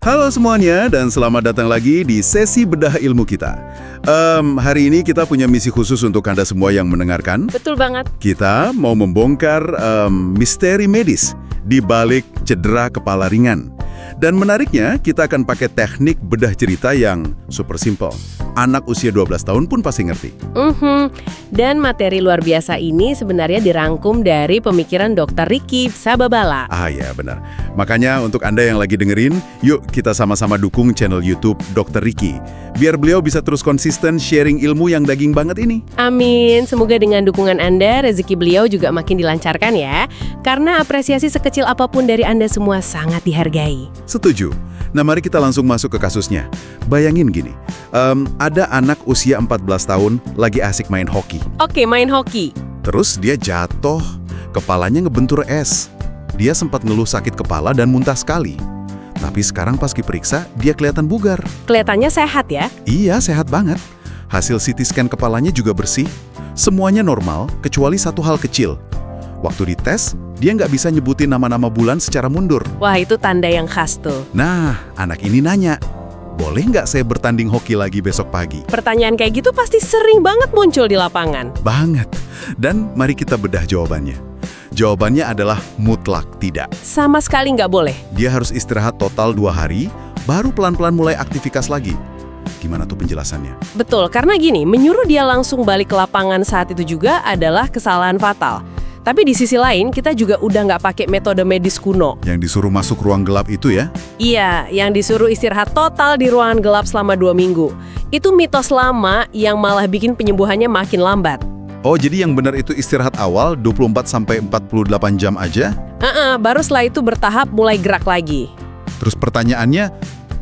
Halo semuanya dan selamat datang lagi di sesi bedah ilmu kita. Hari ini kita punya misi khusus untuk Anda semua yang mendengarkan. Betul banget. Kita mau membongkar misteri medis di balik cedera kepala ringan. Dan menariknya, kita akan pakai teknik bedah cerita yang super simple. Anak usia 12 tahun pun pasti ngerti. Dan materi luar biasa ini sebenarnya dirangkum dari pemikiran Dr. Ricky Sababala. Ah ya, benar. Makanya untuk Anda yang lagi dengerin, yuk kita sama-sama dukung channel YouTube Dr. Ricky. Biar beliau bisa terus konsisten sharing ilmu yang daging banget ini. Amin. Semoga dengan dukungan Anda, rezeki beliau juga makin dilancarkan ya. Karena apresiasi sekecil apapun dari Anda semua sangat dihargai. Setuju. Nah, mari kita langsung masuk ke kasusnya. Bayangin gini, ada anak usia 14 tahun lagi asik main hoki. Oke, main hoki. Terus dia jatuh, kepalanya ngebentur es. Dia sempat ngeluh sakit kepala dan muntah sekali. Tapi sekarang pas diperiksa, dia kelihatan bugar. Kelihatannya sehat ya? Iya, sehat banget. Hasil CT scan kepalanya juga bersih. Semuanya normal, kecuali satu hal kecil. Waktu dites, dia nggak bisa nyebutin nama-nama bulan secara mundur. Wah, itu tanda yang khas tuh. Nah, anak ini nanya, boleh nggak saya bertanding hoki lagi besok pagi? Pertanyaan kayak gitu pasti sering banget muncul di lapangan. Banget. Dan mari kita bedah jawabannya. Jawabannya adalah mutlak tidak. Sama sekali nggak boleh. Dia harus istirahat total 2 hari, baru pelan-pelan mulai aktivitas lagi. Gimana tuh penjelasannya? Betul, karena gini, menyuruh dia langsung balik ke lapangan saat itu juga adalah kesalahan fatal. Tapi di sisi lain, kita juga udah nggak pakai metode medis kuno. Yang disuruh masuk ruang gelap itu ya? Iya, yang disuruh istirahat total di ruangan gelap selama 2 minggu. Itu mitos lama yang malah bikin penyembuhannya makin lambat. Oh, jadi yang benar itu istirahat awal 24-48 jam aja? Baru setelah itu bertahap mulai gerak lagi. Terus pertanyaannya,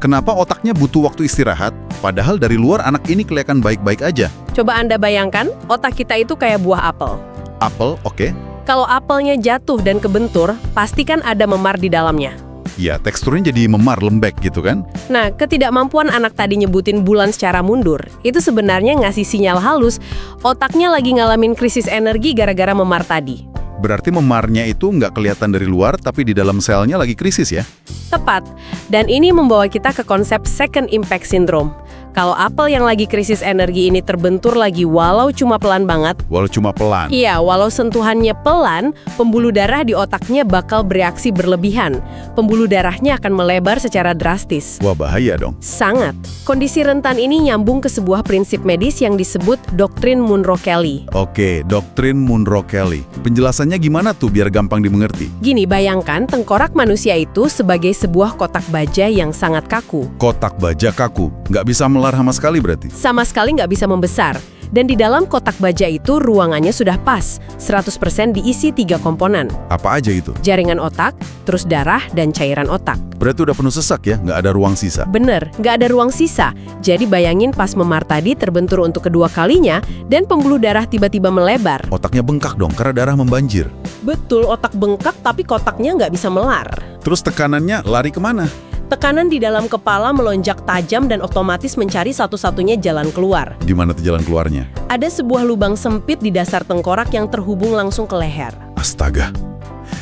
kenapa otaknya butuh waktu istirahat? Padahal dari luar anak ini kelihatan baik-baik aja. Coba Anda bayangkan, otak kita itu kayak buah apel. Apel, oke. Kalau apelnya jatuh dan kebentur, pasti kan ada memar di dalamnya. Ya, teksturnya jadi memar, lembek gitu kan? Nah, ketidakmampuan anak tadi nyebutin bulan secara mundur, itu sebenarnya ngasih sinyal halus, otaknya lagi ngalamin krisis energi gara-gara memar tadi. Berarti memarnya itu nggak kelihatan dari luar, tapi di dalam selnya lagi krisis ya? Tepat. Dan ini membawa kita ke konsep second impact syndrome. Kalau apel yang lagi krisis energi ini terbentur lagi walau cuma pelan banget. Walau cuma pelan. Iya, walau sentuhannya pelan, pembuluh darah di otaknya bakal bereaksi berlebihan. Pembuluh darahnya akan melebar secara drastis. Wah, bahaya dong. Sangat. Kondisi rentan ini nyambung ke sebuah prinsip medis yang disebut doktrin Monro-Kelly. Oke, doktrin Monro-Kelly. Penjelasannya gimana tuh biar gampang dimengerti? Gini, bayangkan tengkorak manusia itu sebagai sebuah kotak baja yang sangat kaku. Kotak baja kaku, nggak bisa melar sama sekali berarti? Sama sekali nggak bisa membesar. Dan di dalam kotak baja itu ruangannya sudah pas, 100% diisi 3 komponen. Apa aja itu? Jaringan otak, terus darah, dan cairan otak. Berarti udah penuh sesak ya, nggak ada ruang sisa? Bener, nggak ada ruang sisa. Jadi bayangin pas memar tadi terbentur untuk kedua kalinya, dan pembuluh darah tiba-tiba melebar. Otaknya bengkak dong, karena darah membanjir. Betul, otak bengkak tapi kotaknya nggak bisa melar. Terus tekanannya lari kemana? Tekanan di dalam kepala melonjak tajam dan otomatis mencari satu-satunya jalan keluar. Di mana tuh jalan keluarnya? Ada sebuah lubang sempit di dasar tengkorak yang terhubung langsung ke leher. Astaga.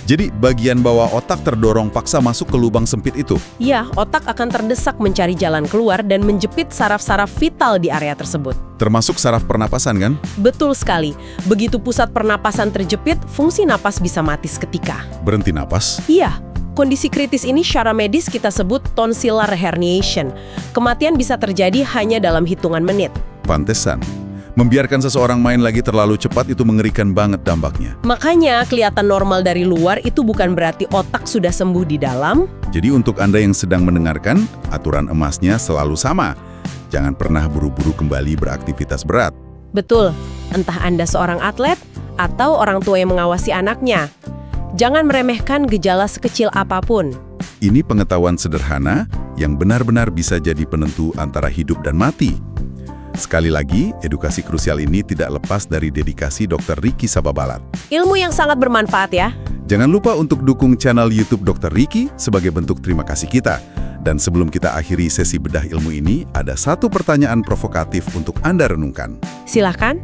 Jadi bagian bawah otak terdorong paksa masuk ke lubang sempit itu? Ya, otak akan terdesak mencari jalan keluar dan menjepit saraf-saraf vital di area tersebut. Termasuk saraf pernapasan kan? Betul sekali. Begitu pusat pernapasan terjepit, fungsi napas bisa mati seketika. Berhenti napas? Iya. Kondisi kritis ini secara medis kita sebut tonsillar herniation. Kematian bisa terjadi hanya dalam hitungan menit. Pantesan. Membiarkan seseorang main lagi terlalu cepat itu mengerikan banget dampaknya. Makanya kelihatan normal dari luar itu bukan berarti otak sudah sembuh di dalam. Jadi untuk Anda yang sedang mendengarkan, aturan emasnya selalu sama. Jangan pernah buru-buru kembali beraktivitas berat. Betul, entah Anda seorang atlet atau orang tua yang mengawasi anaknya. Jangan meremehkan gejala sekecil apapun. Ini pengetahuan sederhana yang benar-benar bisa jadi penentu antara hidup dan mati. Sekali lagi, edukasi krusial ini tidak lepas dari dedikasi Dr. Ricky Sababala. Ilmu yang sangat bermanfaat ya. Jangan lupa untuk dukung channel YouTube Dr. Ricky sebagai bentuk terima kasih kita. Dan sebelum kita akhiri sesi bedah ilmu ini, ada satu pertanyaan provokatif untuk Anda renungkan. Silahkan.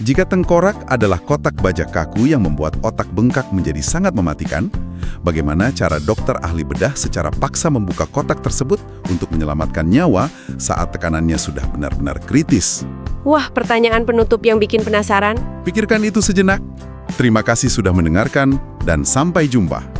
Jika tengkorak adalah kotak baja kaku yang membuat otak bengkak menjadi sangat mematikan, bagaimana cara dokter ahli bedah secara paksa membuka kotak tersebut untuk menyelamatkan nyawa saat tekanannya sudah benar-benar kritis? Wah, pertanyaan penutup yang bikin penasaran. Pikirkan itu sejenak. Terima kasih sudah mendengarkan, dan sampai jumpa.